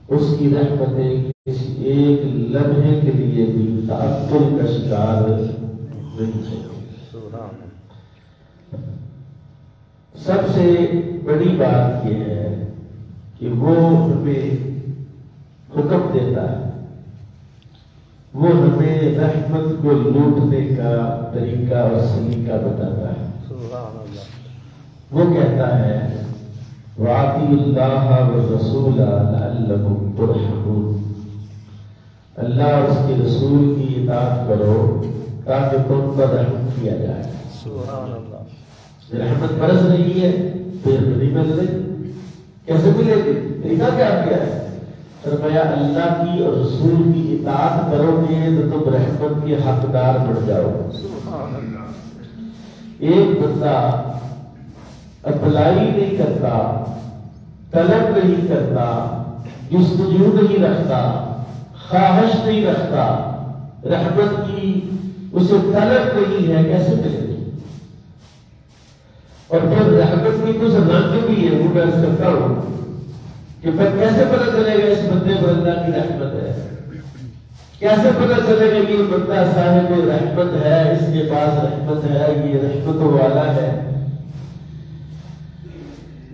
اس کی رحمتیں کسی ایک لمحے کے لیے بھی تعطل کا شکار نہیں ہے۔ سب سے بڑی بات یہ ہے کہ وہ ہمیں حکم دیتا ہے، وہ ہمیں رحمت کو لوٹنے کا طریقہ اور سلیقہ بتاتا ہے۔ وہ کہتا ہے وَأَطِیعُوا اللَّهَ وَالرَّسُولَ لَعَلَّکُمْ تُرْحَمُونَ، اللہ اور اس کے رسول کی اطاعت کرو تاکہ تم پر رحم کیا جائے۔ سبحان اللہ۔ رحمت برس رہی ہے پھر نہیں مل رہی، کیسے ملے گی؟ طریقہ کیا کیا ہے؟ فرمایا اللہ کی اور رسول کی اطاعت کرو گے تو تم رحمت کے حقدار بن جاؤ گے۔ سبحان اللہ۔ ایک بندہ اپلائی نہیں کرتا، طلب نہیں کرتا، جستجو نہیں رکھتا، خواہش نہیں رکھتا، رحمت کی اسے طلب نہیں ہے، کیسے ملے گی؟ اور پھر رحمت کی کچھ رنگ بھی ہے، وہ میں عرض کرتا ہوں کہ پھر کیسے پتہ چلے گا اس بندے پر اللہ کی رحمت ہے؟ کیسے پتہ چلے گا کہ یہ بندہ صاحب رحمت ہے، اس کے پاس رحمت ہے، یہ رحمت والا ہے؟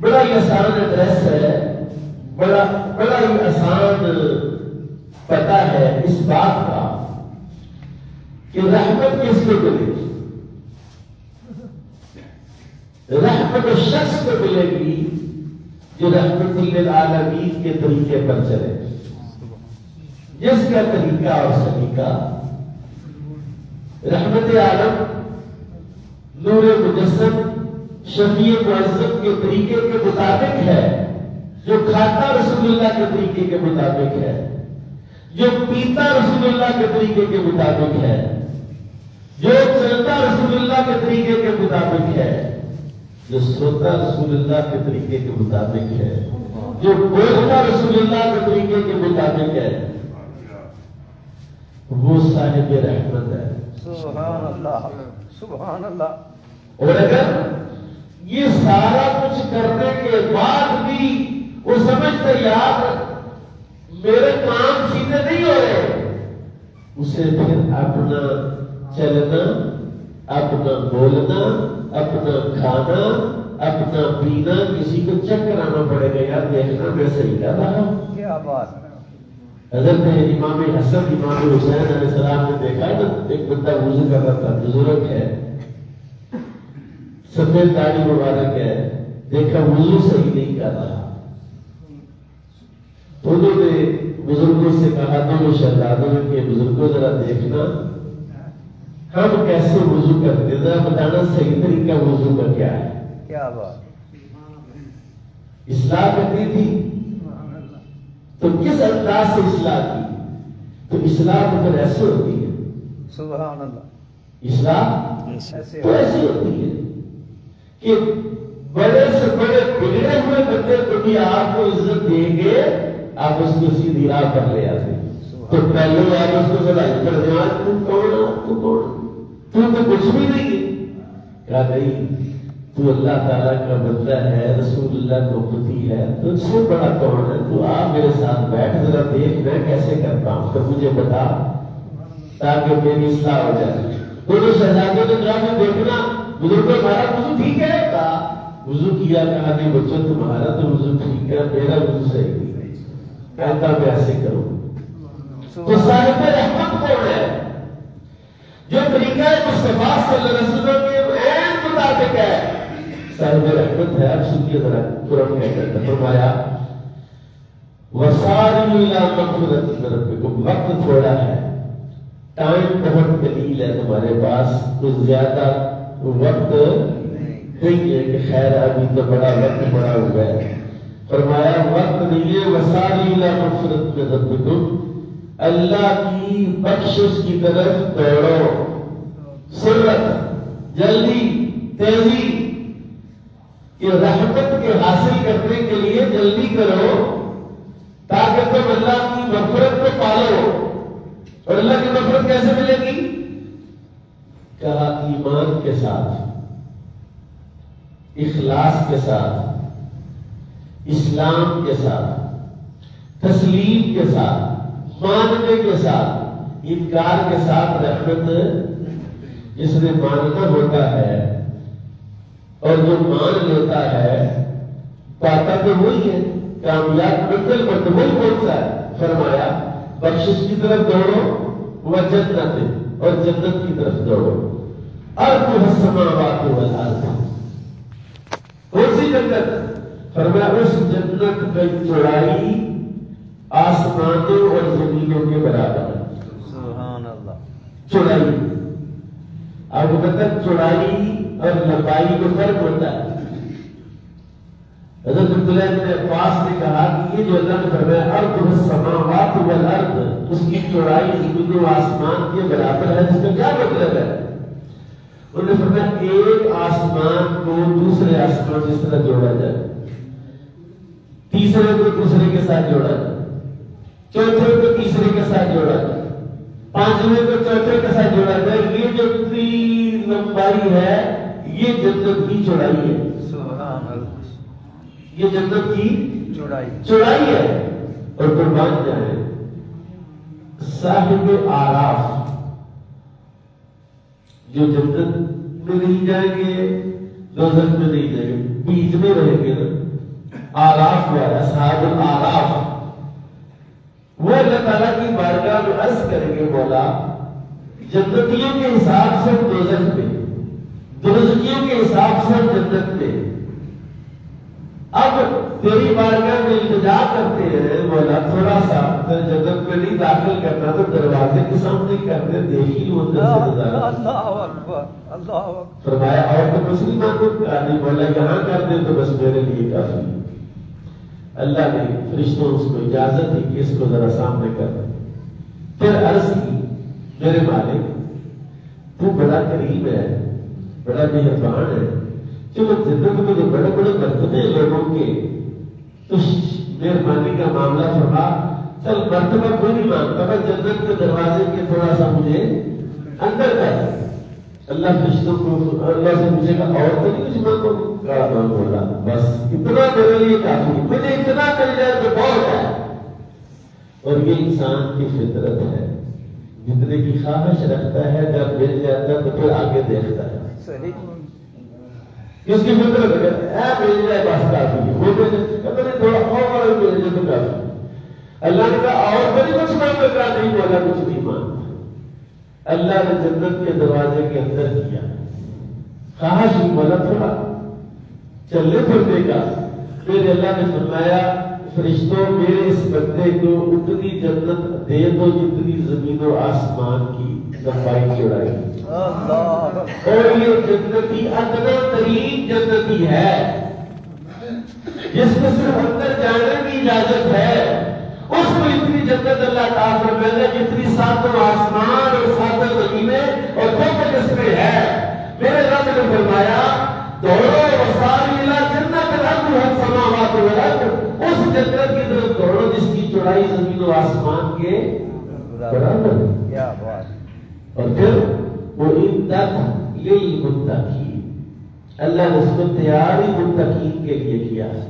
بڑا ہی آسان ایڈریس ہے، بڑا ہی آسان پتہ ہے اس بات کا کہ رحمت کس کو ملے گی؟ رحمت اس شخص کو ملے گی جو رحمت للعالمین کے طریقے پر چلے، جس کا طریقہ اور سلیقہ رحمت عالم نور مجسم شفیع معظم کے طریقے کے مطابق ہے، جو کھاتا رسول اللہ کے طریقے کے مطابق ہے، جو پیتا رسول اللہ کے طریقے کے مطابق ہے، جو چلتا رسول اللہ کے طریقے کے مطابق ہے، جو سوتا رسول اللہ کے طریقے کے مطابق ہے، جو بولتا رسول اللہ کے طریقے کے مطابق ہے، وہ صاحب رحمت ہے۔ سبحان اللہ، سبحان اللہ۔ اور اگر یہ سارا کچھ کرنے کے بعد بھی وہ سمجھتا یار میرے کام سیدھے نہیں ہو رہے، اسے پھر اپنا چلنا، اپنا بولنا، اپنا کھانا، اپنا پینا کسی کو چیک کرانا پڑے گا، یار دیکھنا میں صحیح کر رہا ہوں۔ کیا بات! حضرت امام حسن امام حسین علیہ السلام نے دیکھا ہے نا، ایک بندہ وضو کر رہا تھا، بزرگ ہے، سفید داڑھی مبارک ہے، دیکھا وضو صحیح نہیں کر رہا، انہوں نے بزرگوں سے کہا، دونوں شہزادوں نے کہ بزرگوں ذرا دیکھنا ہم کیسے وضو کرتے، ذرا بتانا صحیح طریقہ وضو کا کیا ہے۔ کیا بات! اصلاح کرنی تھی تو کس انداز سے اصلاح کی؟ تو اصلاح تو پھر ایسے ہوتی ہے، سبحان اللہ، اصلاح ایسے تو ایسی ہوتی ہے کہ بڑے سے بڑے بگڑے ہوئے بندے کو بھی آپ کو عزت دیں گے، آپ اس کو سیدھی راہ پر لے آتے ہیں۔ تو پہلے آپ اس کو سلائی کر دیں، آج تم کون ہو، تم کون، تم تو کچھ بھی نہیں ہے۔ کہا نہیں، تو اللہ تعالیٰ کا بندہ ہے، رسول اللہ کو امتی ہے، تجھ سے بڑا کون ہے؟ تو آپ میرے ساتھ بیٹھ، ذرا دیکھ میں کیسے کرتا ہوں، تو مجھے بتا تاکہ میری اصلاح ہو جائے۔ دونوں شہزادوں نے کہا کہ دیکھنا بزرگوں تمہارا وضو ٹھیک ہے؟ کہا وضو کیا، کہا نہیں بچوں تمہارا تو وضو ٹھیک ہے، میرا وضو صحیح نہیں، کہتا میں ایسے کروں۔ تو صاحب رحمت کون ہے؟ جو طریقہ مصطفیٰ صلی اللہ علیہ وسلم کے عین مطابق ہے، صاحب رحمت ہے۔ اب سنیے ذرا قرآن کیا کہتا ہے، فرمایا وَسَارِعُوا إِلَىٰ مَغْفِرَةٍ مِّن رَّبِّكُمْ، وقت تھوڑا ہے، ٹائم بہت قلیل ہے تمہارے پاس، کچھ زیادہ وقت نہیں ہے کہ خیر ابھی تو بڑا وقت پڑا ہوا ہے۔ فرمایا وقت نہیں ہے، وَسَارِعُوا إِلَىٰ مَغْفِرَةٍ مِّن رَّبِّكُمْ، اللہ کی بخشش کی طرف دوڑو، سرعت، جلدی، تیزی، کہ رحمت کے حاصل کرنے کے لیے جلدی کرو تاکہ تم اللہ کی مغفرت کو پالو۔ اور اللہ کی مغفرت کیسے ملے گی؟ کہا ایمان کے ساتھ، اخلاص کے ساتھ، اسلام کے ساتھ، تسلیم کے ساتھ، ماننے کے ساتھ، انکار کے ساتھ رحمت جس نے ماننا ہوتا ہے اور جو مان لیتا ہے پاتا تو وہی ہے، کامیاب منزل پر تو وہی پہنچتا ہے۔ فرمایا بخشش کی طرف دوڑو وہ جنت، اور جنت کی طرف دوڑو۔ ارض السماوات والارض، کون سی جنت؟ فرمایا اس جنت کی چوڑائی آسمانوں اور زمینوں کے برابر ہے۔ سبحان اللہ۔ چوڑائی، آپ کو پتہ ہے چوڑائی اور لمبائی میں فرق ہوتا ہے۔ حضرت عبداللہ بن عباس نے کہا کہ یہ جو اللہ نے فرمایا ارض السماوات والارض، اس کی چوڑائی زمین و آسمان کے برابر ہے، جس کا کیا مطلب ہے؟ انہوں نے فرمایا ایک آسمان کو دوسرے آسمان جس طرح جوڑا جائے، تیسرے کو دوسرے کے ساتھ جوڑا جائے، چوتھے کو تیسرے کے ساتھ جوڑا جائے، پانچویں کو چوتھے کے ساتھ جوڑا جائے، یہ جو اتنی لمبائی ہے یہ جنت کی چوڑائی ہے۔ سبحان اللہ۔ یہ جنت کی چوڑائی ہے۔ اور قربان جائیں صاحب آراف جو جنت میں نہیں جائیں گے، دوزخ میں نہیں جائیں گے، بیچ میں رہیں گے نا، آراف والا صاحب آراف، وہ اللہ تعالیٰ کی بارگاہ میں عرض کریں گے مولا جنتیوں کے حساب سے دوزخ میں، دوزخیوں کے حساب سے جنت میں، اب تیری بارگاہ میں التجا کرتے ہیں مولا تھوڑا سا جنت میں نہیں داخل کرنا تو دروازے کے سامنے کرتے دیکھی وہ اللہ اکبر، اللہ اکبر۔ فرمایا اور تو مسلمان کو نہیں، مولا یہاں کر دے تو بس میرے لیے کافی ہے۔ اللہ نے فرشتوں اس کو اجازت دی کہ اس کو ذرا سامنے کر دے۔ پھر عرض کی میرے مالک تو بڑا کریم ہے، بڑا مہربان ہے، چلو جنت میں جو بڑے بڑے مرتبے لوگوں کے تو مہربانی کا معاملہ فرما، چل مرتبہ کوئی نہیں مانگتا، میں جنت کے دروازے کے تھوڑا سا مجھے اندر کر۔ اللہ فرشتوں کو اللہ سے مجھے کہا اور تو نہیں کچھ مانگو، کہا بولا بس اتنا میرے لیے کافی، مجھے اتنا مل جائے تو بہت ہے۔ اور یہ انسان کی فطرت ہے، جتنے کی خواہش رکھتا ہے جب مل جاتا ہے تو پھر آگے دیکھتا ہے۔ صحیح۔ اس کی فطرت ہے مل جائے بس کافی ہے، وہ تھوڑا اور مل جائے تو کافی۔ اللہ نے کہا اور بڑی کچھ مانگا، کہا نہیں، بولا کچھ نہیں مانگا۔ اللہ نے جنت کے دروازے کے اندر کیا، خواہش ہی بولا تھوڑا چلنے پھرنے کا۔ پھر اللہ نے فرمایا فرشتوں میرے اس بندے کو اتنی جنت دے دو جتنی زمین و آسمان کی لمبائی چوڑائی، اور یہ جنتی ادنا ترین جنتی ہے جس میں صرف اندر جانے کی اجازت ہے، اس کو اتنی جنت اللہ تعالیٰ فرمائے جتنی ساتوں آسمان اور ساتوں زمینیں اور جو کچھ اس میں ہے۔ میرے رب نے فرمایا دوڑو وساری الی جنت الارض والسماوات والارض، اس جنت کی طرف دوڑو جس کی چوڑائی زمین و آسمان کے برابر ہے۔ کیا بات۔ اور پھر وہ عدت للمتقین، اللہ نے اس کو تیار ہی متقین کے لیے کیا ہے،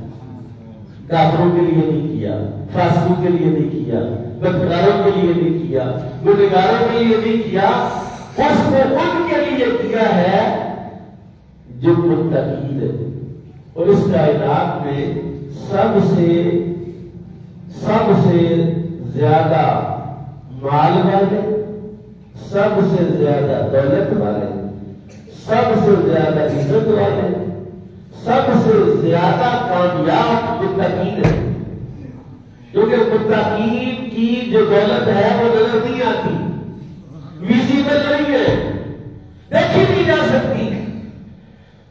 کافروں کے لیے نہیں کیا، فاسقوں کے لیے نہیں کیا، بدکاروں کے لیے نہیں کیا، گنہگاروں کے لیے نہیں کیا، اس نے ان کے لیے کیا ہے جو متقین ہے۔ اور اس کائنات میں سب سے زیادہ مال والے، سب سے زیادہ دولت والے، سب سے زیادہ عزت والے، سب سے زیادہ کامیاب متقین ہے، کیونکہ متقین کی جو دولت ہے وہ نظر نہیں آتی، ویزیبل نہیں ہے، دیکھی نہیں جا سکتی۔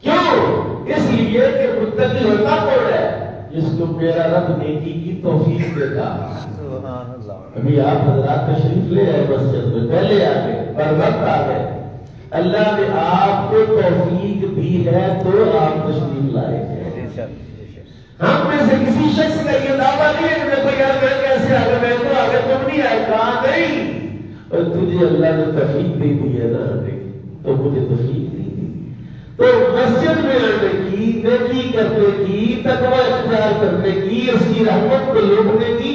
کیوں؟ اس لیے کہ متقی ہوتا کون ہے؟ جس کو میرا رب نیکی کی توفیق دیتا۔ سبحان اللہ۔ ابھی آپ حضرات تشریف لے آئے مسجد میں، پہلے آ گئے، بر وقت آ گئے، اللہ نے آپ کو توفیق دی ہے تو آپ تشریف لائے ہیں۔ ہم میں سے کسی شخص کا یہ دعویٰ نہیں ہے کہ دیکھو یار میں کیسے آگے، میں تو آگے تم نہیں آئے، کہا نہیں، اور تجھے اللہ نے توفیق دے دی ہے نا آنے کی، تو مجھے توفیق نہیں دی۔ تو مسجد میں آنے کی، نیکی کرنے کی، تقوی اختیار کرنے کی، اس کی رحمت کو لوٹنے کی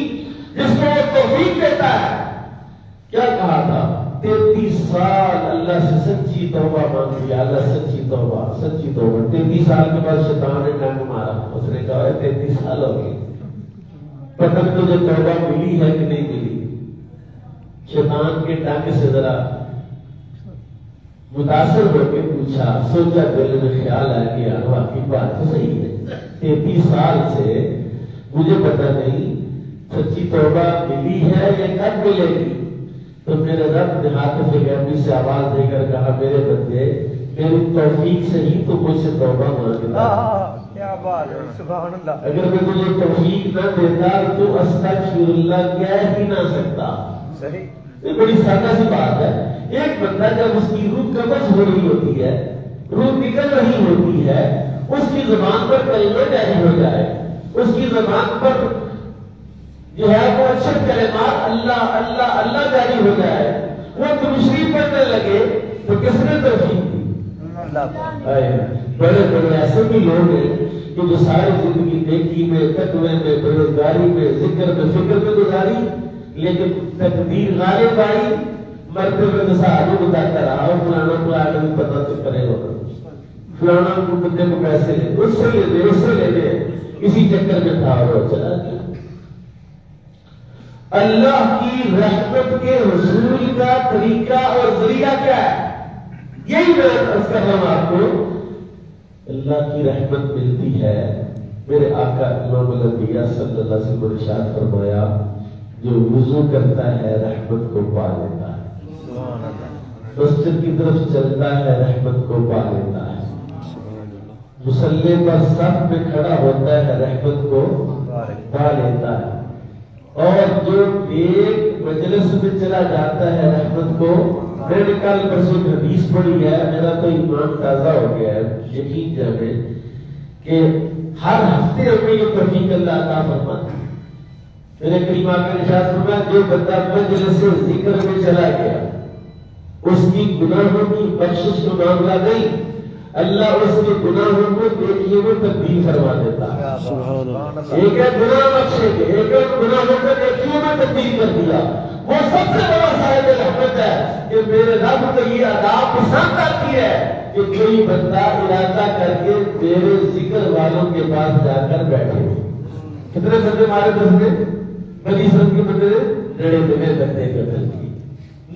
کیا کہا تھا؟ 33 سال اللہ سے سچی توبہ مانگی، اللہ سچی توبہ 33 سال کے بعد شیطان نے ڈنگ مارا، اس نے کہا 33 سال ہو گئے، پتہ نہیں تجھے توبہ ملی ہے کہ نہیں ملی؟ شیطان کے ڈنگ سے ذرا متاثر ہو کے پوچھا، سوچا دل میں خیال آیا کہ یار واقعی بات تو صحیح ہے، 33 سال سے مجھے پتہ نہیں سچی توبہ ملی ہے یا کب ملے گی؟ تو میرے رب نے ہاتھ غیبی سے آواز دے کر کہا، میرے بندے میری توفیق سے ہی تو مجھ سے توبہ مانگتا ہے۔ کیا بات ہے، سبحان اللہ۔ اگر میں تجھے توفیق نہ دیتا تو استغفر اللہ کہہ ہی نہ سکتا۔ صحیح، یہ بڑی سادہ سی بات ہے۔ ایک بندہ جب اس کی روح قبض ہو رہی ہوتی ہے، روح نکل رہی ہوتی ہے، اس کی زبان پر کلمہ جاری ہو جائے، اس کی زبان پر جو ہے وہ اچھے کلمات اللہ اللہ اللہ جاری ہو جائے، وہ تشریف پڑھنے لگے تو کس نے توفیق دی؟ بڑے بڑے ایسے بھی لوگ ہیں کہ جو ساری زندگی نیکی میں، تقوی میں، پرہیزگاری میں، ذکر میں، فکر میں گزاری، لیکن تقدیر غالب آئی، مرتے ہوئے صحابہ بتاتا رہا، فلانا کو آدمی پتہ تو کرے گا، فلانا کو بندے کو پیسے لے اس سے لے دے، اس سے لے دے، اسی چکر میں تھا اور چلا گیا۔ اللہ کی رحمت کے حصول کا طریقہ اور ذریعہ کیا ہے؟ یہی میں عرض کر رہا ہوں آپ کو، اللہ کی رحمت ملتی ہے۔ میرے آقا امام الانبیاء صلی اللہ علیہ وسلم نے ارشاد فرمایا، جو وضو کرتا ہے رحمت کو پا لیتا ہے، مسجد کی طرف چلتا ہے رحمت کو پا لیتا ہے، مصلی پر صف میں کھڑا ہوتا ہے رحمت کو پا لیتا ہے، اور جو ایک مجلس میں چلا جاتا ہے رحمت کو، میں نے کل پرسوں حدیث پڑھی ہے، میرا تو ایمان تازہ ہو گیا ہے، یقین جانے کہ ہر ہفتے ہمیں یہ توفیق اللہ عطا فرماتا ہے۔ میرے کریم آقا نے ارشاد فرمایا، جو بندہ مجلس ذکر میں چلا گیا، اس کی گناہوں کی بخشش کا معاملہ نہیں، اللہ اس کے گناہوں کو دیکھیے وہ تبدیل فرما دیتا ہے۔ ایک ہے گناہ بخشے گے، ایک ہے گناہوں کو دیکھیے میں تبدیل کر دیا۔ وہ سب سے بڑا صاحب رحمت ہے کہ میرے رب کو یہ ادا پسند آتی ہے کہ کوئی بندہ ارادہ کر کے میرے ذکر والوں کے پاس جا کر بیٹھے۔ کتنے بندے مارے دس نے؟ بلی سب کے بندے 99 بندے قتل کی،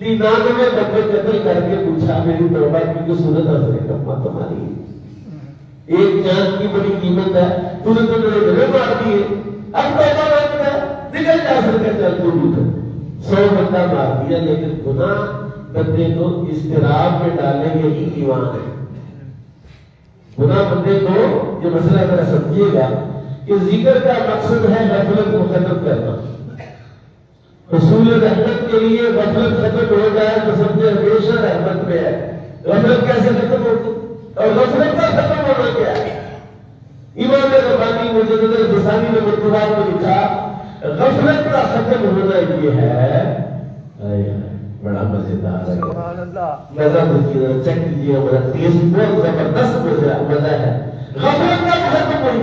99 بندے قتل کر کے پوچھا میری توبہ کی جو صورت حضرت کما تمہاری ہے، ایک جان کی بڑی قیمت ہے، تو نے تو 99 مار دیے، اب توبہ مانگتا ہے، نکل جا سکتے چل تو بھی 100 بندہ مار دیا، لیکن گناہ بندے کو اضطراب میں ڈالنے یہی ایمان ہے۔ گناہ بندے کو یہ مسئلہ ذرا سمجھیے گا کہ ذکر کا مقصد ہے غفلت کو ختم کرنا۔ حصول رحمت کے لیے غفلت ختم ہو جائے تو سمجھے ہمیشہ رحمت میں ہے۔ غفلت کیسے ختم ہوتی اور غفلت کا ختم ہونا کیا ہے؟ امام ربانی مجدد الفسانی نے مکتوبات میں لکھا، غفلت کا ختم ہونا یہ ہے، بڑا مزیدار ہے، مزہ دیکھیے چیک کیجیے، ہمارا ٹیسٹ بہت زبردست مزہ ہے۔ غفلت کا ختم ہوئی،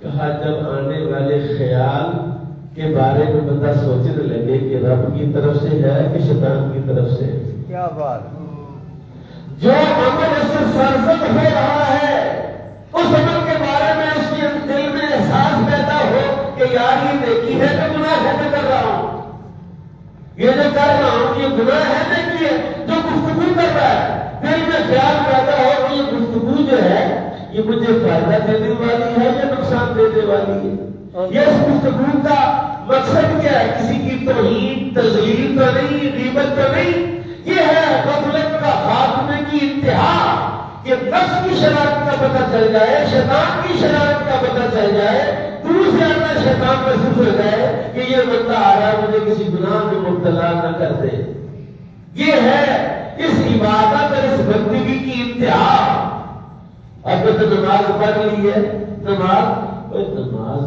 کہا جب آنے والے خیال کے بارے میں بندہ سوچنے لگے کہ رب کی طرف سے ہے کہ شیطان کی طرف سے، کیا بات، جو عمل اس سے سرزد ہو رہا ہے اس عمل کے بارے میں اس کے دل میں احساس پیدا ہو کہ یار یہ نیکی ہے کہ گناہ ہے میں کر رہا ہوں، یہ جو کر رہا ہوں یہ گناہ ہے نیکی ہے، جو گفتگو کر رہا ہے دل میں خیال پیدا ہو کہ یہ گفتگو جو ہے یہ مجھے فائدہ دینے والی ہے یا نقصان دینے والی ہے، یہ اس گفتگو کا مقصد کیا ہے، کسی کی توہین تذلیل تو نہیں، غیبت تو نہیں، یہ ہے غفلت کا خاتمے کی انتہا، کہ نفس کی شرارت کا پتہ چل جائے، شیطان کی شرارت کا پتہ چل جائے، دور سے آنا شیطان محسوس ہو جائے کہ یہ بندہ آ رہا ہے مجھے کسی گناہ میں مبتلا نہ کر دے۔ یہ ہے اس عبادت اور اس بندگی کی انتہا۔ اب تو نماز پڑھ لی ہے، نماز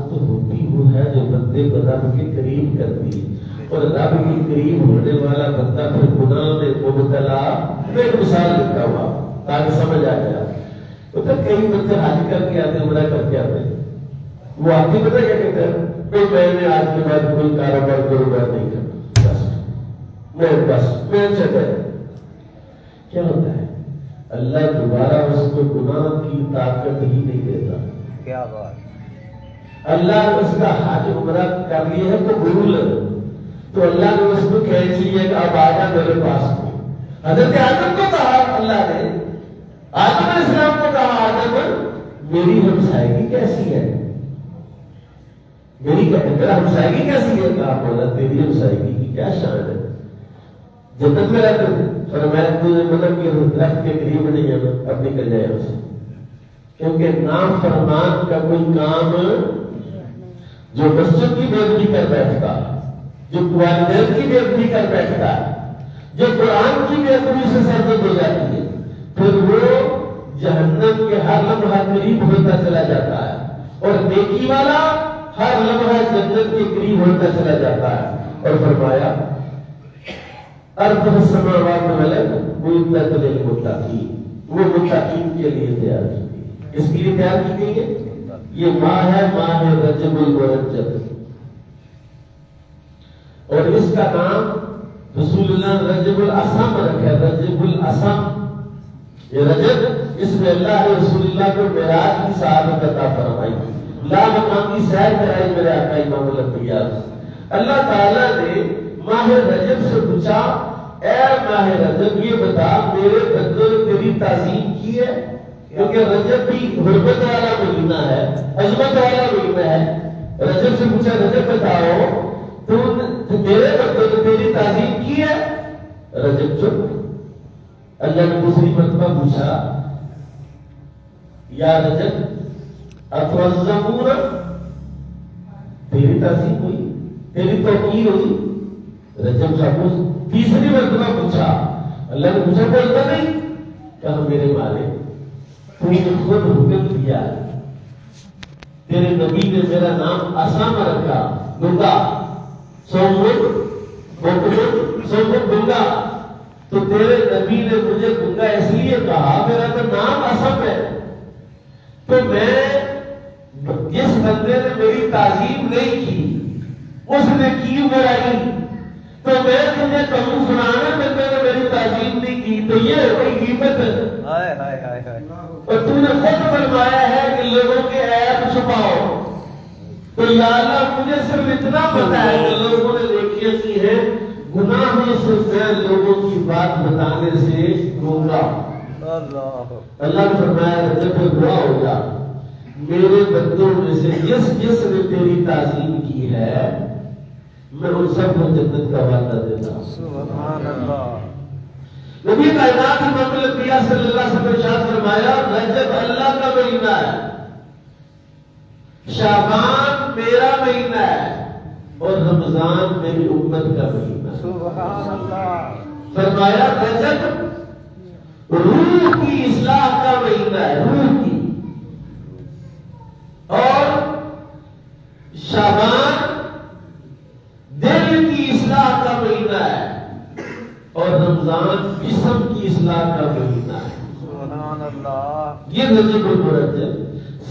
تو ہوتی وہ ہے جو بندے کو رب کے قریب کرتی ہے، اور رب کے قریب ہونے والا بندہ پھر گناہ میں مبتلا، میں ایک مثال لکھتا ہوا تاکہ سمجھ آ جائے۔ تو کئی بندے حج کر کے آتے، عمرہ کر کے آتے، وہ آتے پتہ کیا کہتے ہیں، میں نے آج کے بعد کوئی کاروبار نہیں کرنا، میں بس میں چلے. کیا ہوتا ہے؟ اللہ دوبارہ اس کو گناہ کی طاقت ہی نہیں دیتا. کیا بات. اللہ نے اس کا حج عمرہ کر لیا ہے قبول، تو اللہ نے اس کو کہہ چاہیے کہ اب آجا میرے پاس. حضرت آدم کو کہا اللہ نے، آدم علیہ السلام کو کہا آدم میری ہمسائیگی کیسی ہے، میرا ہمسائیگی کیسی ہے؟ کہا بولا تیری ہمسائیگی کی کیا شان ہے، جنت میں رہتے تھے. فرمایا تجھے مطلب کہ درخت کے قریب نہیں ہے اب نکل جائے اسے، کیونکہ نافرمان کا کوئی کام جو مسجد کی بے ادبی کر بیٹھتا، جو والدین کی بے ادبی کر بیٹھتا، جو قرآن کی بے ادبی سے سرزد ہو جاتی ہے، پھر وہ جہنم کے ہر لمحہ قریب ہوتا چلا جاتا ہے، اور نیکی والا ہر لمحہ جنت کے قریب ہوتا چلا جاتا ہے. اور فرمایا ارض السماوات والارض اعدت للمتقین، وہ متقین کے لیے تیار کی گئی. اس کے لیے تیار کی گئی ہے. یہ ماہ ہے ماہ رجب المرجب، اور اس کا نام رسول اللہ رجب الاسم رکھا ہے. رجب الاسم، یہ رجب، اس میں اللہ نے رسول اللہ کو معراج کی سعادت عطا فرمائی، لا مقام کی سیر کرائی میرے آقا امام الانبیاء. اللہ تعالیٰ نے ماہ رجب سے پوچھا اے ماہ رجب یہ بتا میرے بندوں نے تیری تعظیم کی ہے؟ کیونکہ رجب بھی حرمت والا مہینہ ہے، عظمت والا مہینہ ہے. رجب سے پوچھا رجب بتاؤ تو میرے بندوں نے تیری تعظیم کی ہے؟ رجب چپ. اللہ نے دوسری مرتبہ پوچھا یا رجب اتوزمون، تیری تعظیم ہوئی، تیری توقیر ہوئی؟ رجب خاموش. تیسری مرتبہ پوچھا، اللہ نے پوچھا بولتا نہیں؟ کہا میرے مالک تو نے خود حکم دیا، تیرے نبی نے میرا نام اسام رکھا، گنگا، سومن گنگا، تو تیرے نبی نے مجھے گنگا اس لیے کہا میرا تو نام اسم ہے. تو میں جس بندے نے میری تعظیم نہیں کی اس نے کی برائی، تو میں تجھے کہوں سنانا بندے نے میری تعظیم نہیں کی تو یہ کوئی قیمت ہے. اور تو نے خود فرمایا ہے کہ لوگوں کے عیب چھپاؤ، تو یا اللہ مجھے صرف اتنا پتا ہے کہ لوگوں نے نیکیاں کی ہے، گناہ میں سے میں لوگوں کی بات بتانے سے گونگا. اللہ نے فرمایا رجب دعا ہو جا، میرے بندوں میں سے جس نے تیری تعظیم کی ہے میں ان سب کو جنت کا وعدہ دیتا ہوں. سبحان اللہ. نبی کائنات امام الانبیاء صلی اللہ علیہ وسلم نے ارشاد فرمایا رجب اللہ کا مہینہ ہے، شعبان میرا مہینہ ہے، اور رمضان میری امت کا مہینہ ہے. سبحان اللہ. فرمایا رجب روح کی اصلاح کا مہینہ ہے، روح کی، اور شعبان دل کی اصلاح کا مہینہ ہے، اور رمضان جسم کی اصلاح کا مہینہ ہے. سبحان اللہ. یہ رجب المرجب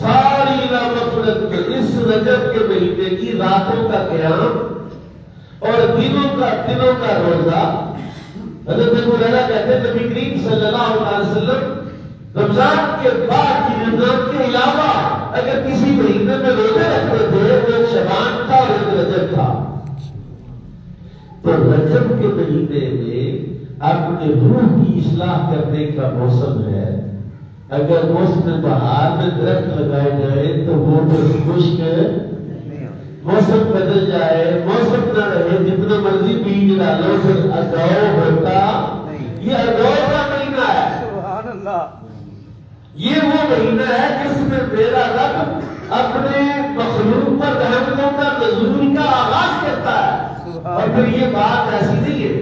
ساری مغفرت کے اس رجب کے مہینے کی راتوں کا قیام اور دنوں کا روزہ. حضرت ابو ہریرہ کہتے ہیں نبی کریم صلی اللہ علیہ وسلم رمضان کے بعد کی رمضان کے علاوہ اگر کسی مہینے میں روزے رکھتے تھے وہ ایک شعبان تھا اور ایک رجب تھا. تو رجب کے مہینے میں اپنے روح کی اصلاح کرنے کا موسم ہے. اگر موسم بہار میں درخت لگائے جائے تو وہ خشک موسم بدل جائے، موسم نہ رہے، جتنا مرضی بیج ڈالو پھر اگاؤ ہوتا. یہ اگاؤ کا مہینہ ہے. سبحان اللہ. یہ وہ مہینہ ہے جس میں میرا رب اپنے مخلوق پر رحمتوں کا نزول کا آغاز کرتا ہے. اور پھر یہ بات ایسی نہیں ہے،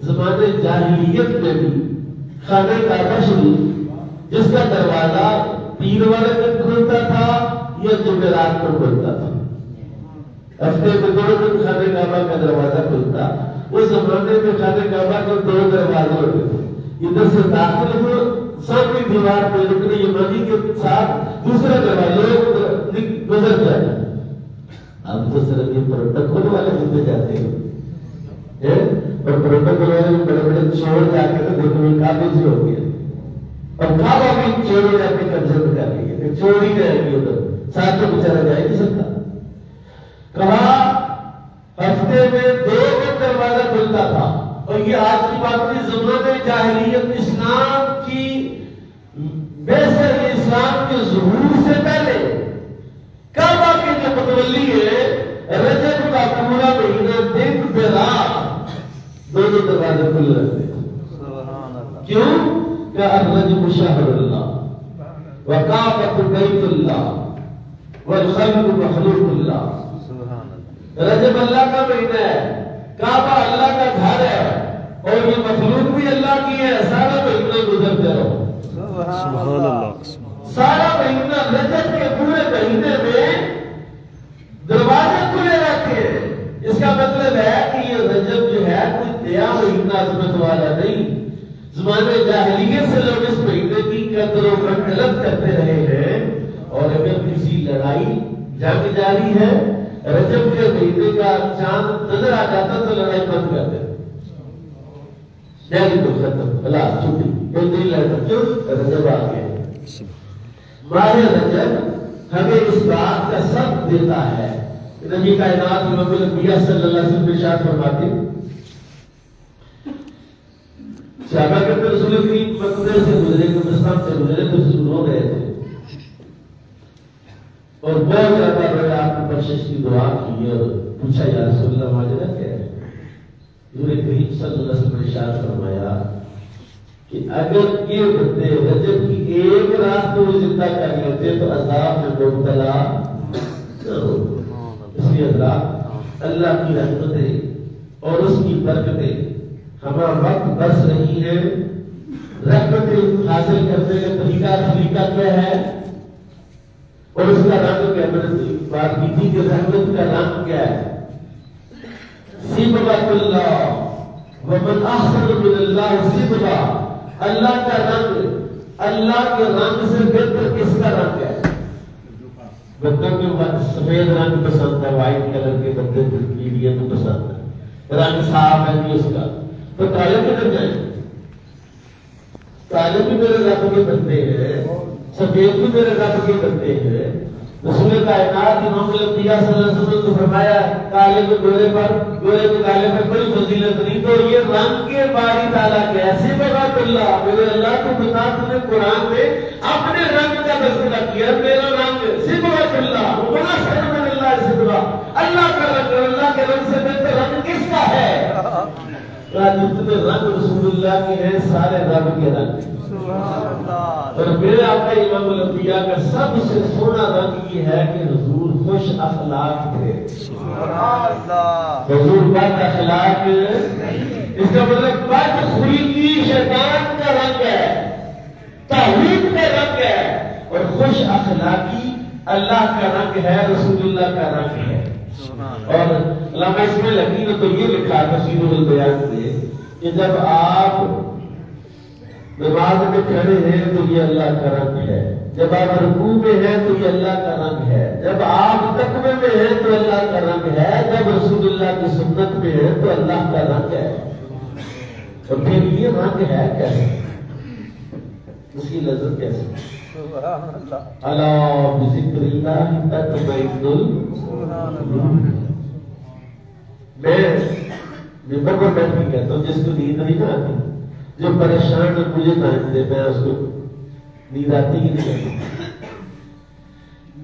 زمانے جاہلیت میں بھی خانہ کعبہ شریف جس کا دروازہ پیر والے دن کھلتا تھا یا جمعرات کو کھلتا تھا، ہفتے میں 2 دن خانہ کعبہ کا دروازہ کھلتا. اس زمانے میں خانہ کعبہ کے 2 دروازے ہوتے تھے. ادھر سے داخل ہو سامنے دیوار پہ رکن یمانی کے ساتھ دوسرا دروازہ گزر جائے. اب تو صرف یہ پروٹوکول والے بندے جاتے ہیں، اور پروٹوکول والے بڑے بڑے چور جا کے تو دیکھو یہ کعبے سے ہو گیا اور کعبہ بھی چوروں نے اپنے قبضے میں کر لیا کہ چور ہی رہے گی ادھر ساتھ تو بچارا جائے نہیں سکتا. کہا ہفتے میں 2 دن دروازہ کھلتا تھا اور یہ آج کی بات نہیں. زمانے جاہلیت اسلام کی بہتر اسلام کے ظہور سے پہلے کعبہ کے جو متولی ہے رجب کا پورا مہینہ دن پہ رات 2 دروازے کھل رہتے ہیں. کیوں کہ الرجب شہر اللہ وکعبۃ بیت اللہ والخلق مخلوق اللہ. رجب اللہ کا مہینہ ہے, کعبہ اللہ کا گھر ہے اور یہ مخلوق بھی اللہ کی ہے. سارا مہینہ گزرتے رہو. سبحان اللہ. سارا مہینہ رجب کے پورے مہینے میں دروازے کھلے رکھے. اس کا مطلب ہے کہ یہ رجب جو ہے کوئی نیا مہینہ عظمت والا نہیں. زمانے جاہلیت سے لوگ اس مہینے کی قدر و منقلت کرتے رہے ہیں اور اگر کسی لڑائی جنگ جاری ہے رجب کے مہینے کا چاند نظر آ جاتا تو لڑائی بند کر دے. جنگ تو ختم, خلاص چھٹی, کوئی نہیں لڑتا. کیوں؟ رجب آ گیا. ماہ رجب ہمیں اس بات کا سبق دیتا ہے. نبی کائنات امام الانبیاء صلی اللہ علیہ وسلم ارشاد فرماتے صحابہ کے رسول کریم مکے سے گزرے, قبرستان سے گزرے تو رو رہے تھے اور بہت زیادہ روئے. آپ نے بخشش کی دعا کی اور پوچھا یا رسول اللہ ماجرا کیا ہے؟ حضور کریم صلی اللہ علیہ وسلم نے ارشاد فرمایا کہ اگر یہ بندے رجب کی ایک رات کو زندہ کر لیتے تو عذاب میں مبتلا نہ ہوتے. اس لیے اللہ کی رحمتیں اور اس کی برکتیں ہمارا وقت برس رہی ہے. رحمتیں حاصل کرنے کا طریقہ کیا ہے اور اس کا رنگ کیا؟ میں نے بات کی تھی کہ رحمت کا رنگ کیا ہے. صبغۃ اللہ ومن احسن من اللہ صبغہ. اللہ کا رنگ, اللہ کے رنگ سے بہتر کس کا رنگ ہے؟ بندوں کو سفید رنگ پسند ہے, وائٹ کلر کے بندے کو پسند ہے, رنگ صاف ہے نہیں اس کا. تو کالے کدھر جائیں؟ کالے بھی میرے رب کے بندے ہیں, سفید بھی میرے رب کے بندے ہیں. رسول کائنات امام الانبیاء صلی اللہ علیہ وسلم نے فرمایا کالے کو گورے پر, گورے کو کالے پر کوئی فضیلت نہیں. تو یہ رنگ کے باری تعالیٰ کیسے بغات اللہ, میرے اللہ کو بتا تم نے قرآن میں اپنے رنگ کا تذکرہ کیا. میرا رنگ صبغۃ اللہ وما شرم اللہ صبغہ. اللہ کا رنگ, اللہ کے رنگ سے بہتر رنگ کس کا ہے؟ جتنے رنگ رسول اللہ کے ہیں سارے رب کے رنگ. اور میرے آقا امام الانبیاء کا سب سے سونا رنگ یہ ہے کہ حضور خوش اخلاق تھے. حضور بد اخلاق, اس کا مطلب بد خلقی شیطان کا رنگ ہے, توحید کا رنگ ہے, اور خوش اخلاقی اللہ کا رنگ ہے, رسول اللہ کا رنگ ہے. اور علامہ اسماعیل حقیقی نے تو یہ لکھا تفسیر البیان میں کہ جب آپ نماز میں کھڑے ہیں تو یہ اللہ کا رنگ ہے, جب آپ رکوع میں ہیں تو یہ اللہ کا رنگ ہے, جب آپ تقوی میں ہیں تو اللہ کا رنگ ہے, جب رسول اللہ کی سنت میں ہیں تو اللہ کا رنگ ہے. اور پھر یہ رنگ ہے کیسے, اس کی لذت کیسے؟ الا بذکر اللہ تطمئن القلوب. میں ممبر پر بیٹھ کے کہتا ہوں جس کو نیند نہیں نہ آتی, جو پریشان مجھے ٹائم دے, میں اس کو نیند آتی ہی نہیں.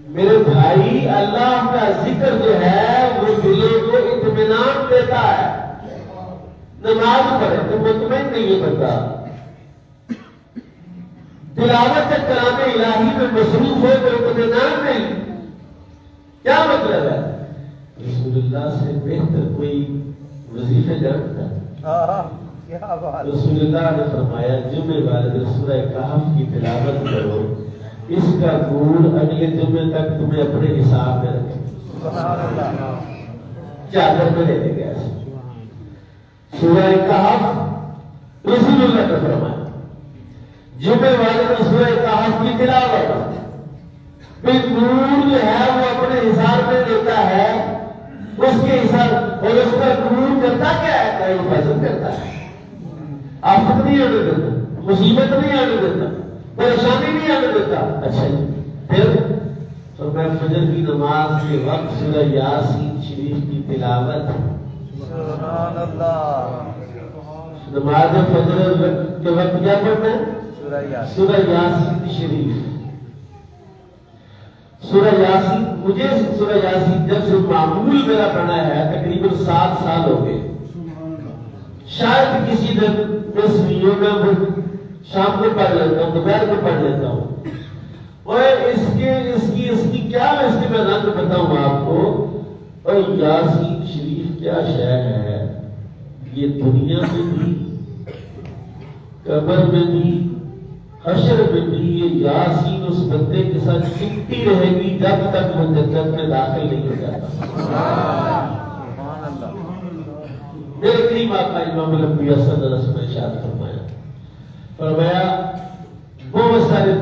میرے بھائی اللہ کا ذکر جو ہے وہ دلوں کو اطمینان دیتا ہے. نماز پڑھے تو مطمئن نہیں ہے بندہ, تلاوت کلام الہی میں مصروف ہو تو اطمینان نہیں. کیا مطلب ہے؟ رسول اللہ سے بہتر کوئی وظیفے جانتا ہے؟ رسول اللہ نے فرمایا جمعے والے دن سورہ کہف کی تلاوت کرو, اس کا گول اگلے جمعے تک تمہیں اپنے حساب میں رکھے. چادر میں لے لے گیا سورہ کہف رسول اللہ نے فرمایا جمعے والے دن سورہ کہف کی تلاوت. پھر نور جو ہے وہ اپنے حساب میں لیتا ہے, اس کے حساب, اور اس کا نور کرتا کیا ہے؟ کہ حفاظت کرتا ہے، آفت نہیں آنے دیتا، مصیبت نہیں آنے دیتا، پریشانی نہیں آنے دیتا۔ اچھا جی، پھر فرمایا فجر کی نماز کے وقت سورہ یاسین شریف کی تلاوت۔ سبحان اللہ، نماز فجر کے وقت کیا پڑھنا ہے؟ سورہ یاسین، سورہ یاسین شریف۔ سورہ یاسین، مجھے سورہ یاسین جب سے معمول میرا بنا ہے تقریباً 7 سال ہو گئے۔ شاید کسی دن میں سویوں میں شام کو پڑھ لیتا ہوں، دوپہر کو پڑھ لیتا ہوں، اور اس کی کیا میں رنگ بتاؤں آپ کو۔ اور یاسین شریف کیا شے ہے، یہ دنیا میں بھی، قبر میں بھی، حشر میں بھی یہ یاسین اس بندے کے ساتھ چمٹی رہے گی جب تک وہ جنت میں داخل نہیں ہو جاتا۔ سبحان اللہ، میرے قریب آقا امام الانبیاء صلی اللہ علیہ وسلم نے ارشاد فرمایا بہت سارے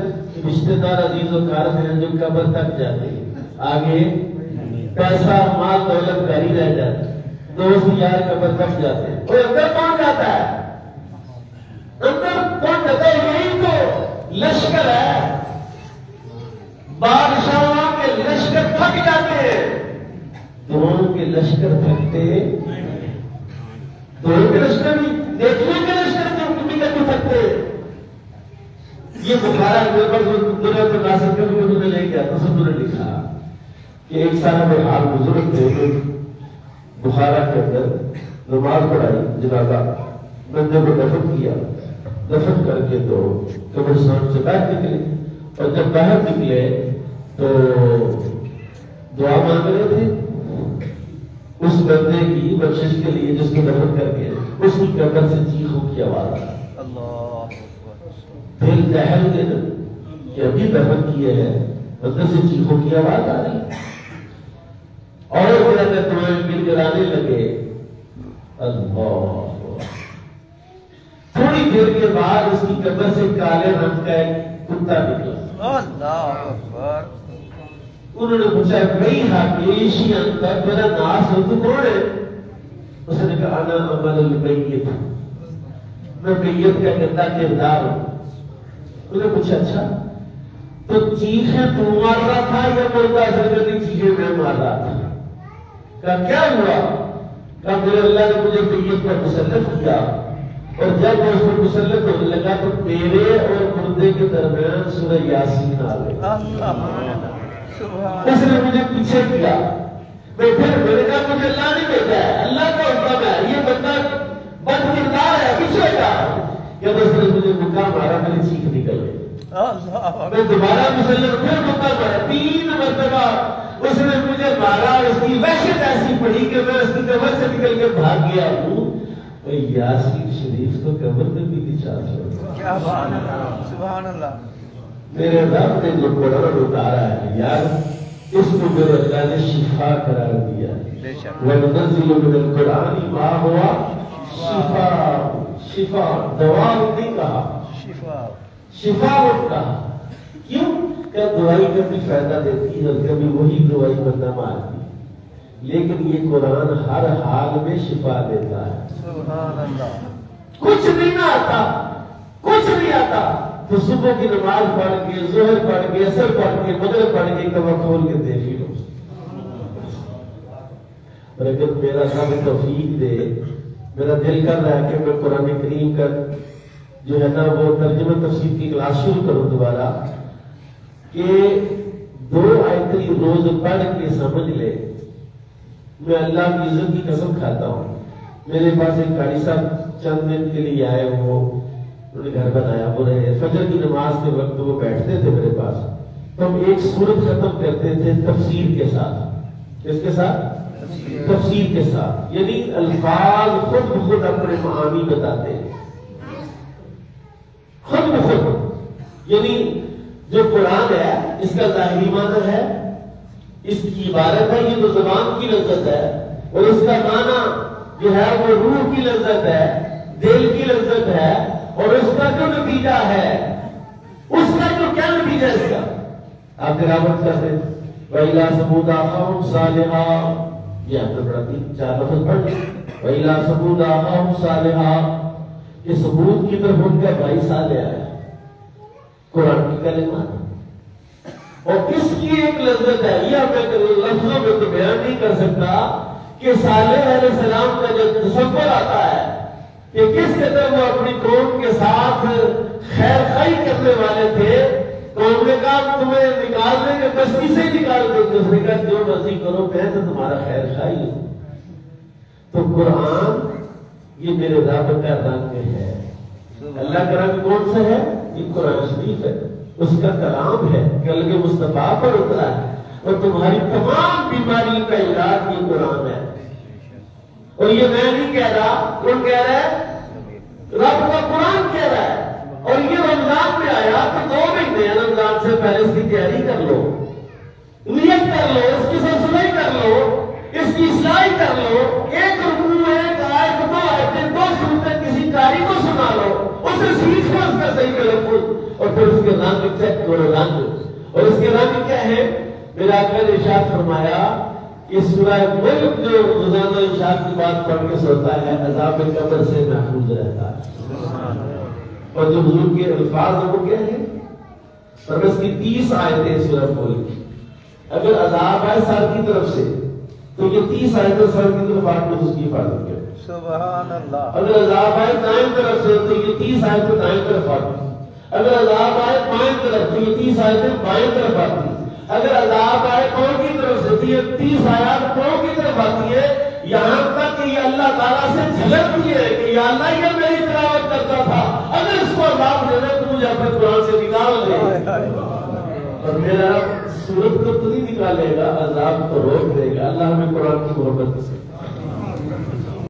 رشتے دار عزیز و کارب ہیں جو قبر تک جاتے ہیں، آگے پیسہ مال دولت گھر رہ جاتے ہیں، دوست یار قبر تک جاتے ہیں، اور اندر کون جاتا ہے؟ اندر کون جاتا ہے؟ یہی تو لشکر ہے، بادشاہوں کے لشکر تھک جاتے ہیں، دونوں کے لشکر تھکتے، دونوں کے لشکر بھی، دیکھنے کے لشکر بھی کبھی تھکتے۔ یہ بخارا میرے پاس ناصر کا بھی انہوں نے لے گیا، تصور نے لکھا کہ ایک صاحب حال بزرگ تھے، بخارا کے اندر نماز پڑھائی، جنازہ بندے کو دفن کیا، دفن کر کے تو قبرستان سے باہر نکلے، اور جب باہر نکلے تو دعا مانگ رہے تھے اس بندے کی بخشش کے لیے جس کو دفن کر کے، اس کی قبر سے چیخوں کی آواز آئی۔ دل دہل گئے کہ ابھی دفن کیے ہیں، اندر سے چیخوں کی آواز آ رہی، اور میرے تمہیں گل گرانے لگے۔ اللہ، تھوڑی دیر کے بعد اس کی قبر سے کالے رنگ کا ایک کتا نکلا۔ اللہ اکبر۔ انہوں نے پوچھا کئی حقیشی انتر میرا ناس ہو تو کون ہے؟ اس نے کہا انا عمل المیت، میں میت کا گندا کردار ہوں۔ انہوں نے پوچھا اچھا تو چیخیں تو مار رہا تھا یا مردہ سرگردی چیخیں میں مار رہا تھا؟ کہا کیا ہوا؟ کہا میرے اللہ نے مجھے میت پر مسلط کیا، اور جب میں اس پر مسلط ہونے لگا تو میرے اور مردے کے درمیان سورہ یاسین آ گئی۔ اس نے مجھے پیچھے کیا، میں پھر میرے کہا مجھے اللہ نے بھیجا ہے، اللہ کا حکم ہے، یہ بندہ بد کردار ہے، پیچھے کا۔ جب اس نے مجھے مکہ مارا میری چیخ نکل گئی، میں دوبارہ مسلط پھر مکہ مارا، 3 مرتبہ اس نے مجھے مارا، اس کی وحشت ایسی پڑی کہ میں اس کی قبر سے نکل کے بھاگ گیا ہوں۔ یاسین شریف کو قبر میں بھی نچا چھوڑا۔ کیا بات ہے، سبحان اللہ۔ میرے رب نے جو قرآن اتارا ہے یار، اس کو میرے اللہ نے شفا قرار دیا ہے۔ وَنُنَزِّلُ مِنَ الْقُرْآنِ مَا هُوَ شِفَاءٌ، شفا دوا نہیں کہا، شفا کہا۔ کیوں کہ دوائی کبھی فائدہ دیتی ہے، کبھی وہی دوائی بندہ مارتی، لیکن یہ قرآن ہر حال میں شفا دیتا ہے۔ سبحان اللہ۔ کچھ نہیں آتا، کچھ نہیں آتا تو صبح کی نماز پڑھ کے، ظہر پڑھ کے، عصر پڑھ کے، مغرب پڑھ کے کبھی کھول کے دیکھ لو۔ اور اگر میرا سب توفیق دے، میرا دل کر رہا ہے کہ میں قرآن کریم کا جو ہے نا وہ ترجمہ تفسیر کی کلاس شروع کروں دوبارہ، کہ 2 آیتیں روز پڑھ کے سمجھ لے۔ میں اللہ کی عزت کی قسم کھاتا ہوں، میرے پاس ایک قاری صاحب چند دن کے لیے آئے، وہ انہوں نے گھر بنایا، وہ رہے فجر کی نماز کے وقت وہ بیٹھتے تھے میرے پاس، تو ہم ایک سورت ختم کرتے تھے تفسیر کے ساتھ۔ کس کے ساتھ؟ تفسیر کے ساتھ، یعنی الفاظ خود بخود اپنے معانی بتاتے ہیں، خود بخود۔ یعنی جو قرآن ہے اس کا ظاہری معنی ہے، اس کی عبارت ہے، یہ تو زبان کی لذت ہے، اور اس کا معنی جو ہے وہ روح کی لذت ہے، دل کی لذت ہے، اور اس کا جو نتیجہ ہے، اس کا جو کیا نتیجہ ہے اس کا آپ تلاوت کرتے ہیں۔ وَإِلَىٰ ثَمُودَ أَخَاهُمْ صَالِحًا، یہ آپ نے پڑھا 3-4 لفظ پڑھ وَإِلَىٰ ثَمُودَ أَخَاهُمْ صَالِحًا کہ ثمود کی طرف ان کا بھائی صالح آیا. قرآن کی کلمات اور کس کی ایک لذت ہے یہ میں لفظوں میں تو بیان نہیں کر سکتا کہ صالح علیہ السلام کا جو تصور آتا ہے کہ کس قدر وہ اپنی قوم کے ساتھ خیر خائی کرنے والے تھے. قوم نے کہا تمہیں نکال دیں گے, بستی سے ہی نکال دیں گے. اس نے کہا جو مرضی کرو میں تو تمہارا خیر خائی ہوں. تو قرآن یہ میرے رب کا رنگ ہے. اللہ کا رنگ کون سا ہے؟ یہ قرآن شریف ہے, اس کا کلام ہے, کلم مصطفیٰ پر اترا ہے اور تمہاری تمام بیماری کا علاج یہ قرآن ہے. اور یہ میں نہیں کہہ رہا, کون کہہ رہا ہے؟ رب کا قرآن کہہ رہا ہے. اور یہ رمضان میں آیا کہ 2 مہینے رمضان سے پہلے اس کی تیاری کر لو, نیت کر لو, اس کی سرسرائی کر لو, اس کی اصلاح کر لو. ایک رکوع, ایک آیت, 2 آیتیں, 2 سورتیں کسی قاری کو سنا لو, اسے سیکھ لو اس کا صحیح تلفظ اور پھر اس کے رنگ چیک کرو رنگ. اور اس کے رنگ کیا ہے؟ میرا آقا نے ارشاد فرمایا کہ سورہ ملک جو روزانہ ارشاد کی بات پڑھ کے سوتا ہے عذاب قبر سے محفوظ رہتا ہے. اور جو حضور کے الفاظ ہیں وہ کیا ہیں؟ اور اس کی 30 آیتیں سورہ ملک کی. اگر عذاب آئے سر کی طرف سے تو یہ 30 آیتیں سر کی طرف آ کے اس کی حفاظت کرے. سبحان اللہ. اگر عذاب آئے دائیں طرف سے تو یہ 30 آیتیں دائیں طرف آتی. اگر عذاب آئے بائیں طرف تو یہ 30 آیتیں بائیں طرف آتی. اگر عذاب آئے پاؤں کی طرف سے تو یہ 30 آیات پاؤں کی طرف آتی ہے. یہاں تک کہ یہ اللہ تعالیٰ سے جھلکتی ہے کہ یا اللہ یہ میری تلاوت کرتا تھا, اگر اس کو عذاب دینا تو مجھے اپنے قرآن سے نکال دے. اور میرا رب سورت کو تو نہیں نکالے گا, عذاب کو روک دے گا. اللہ ہمیں قرآن کی محبت سے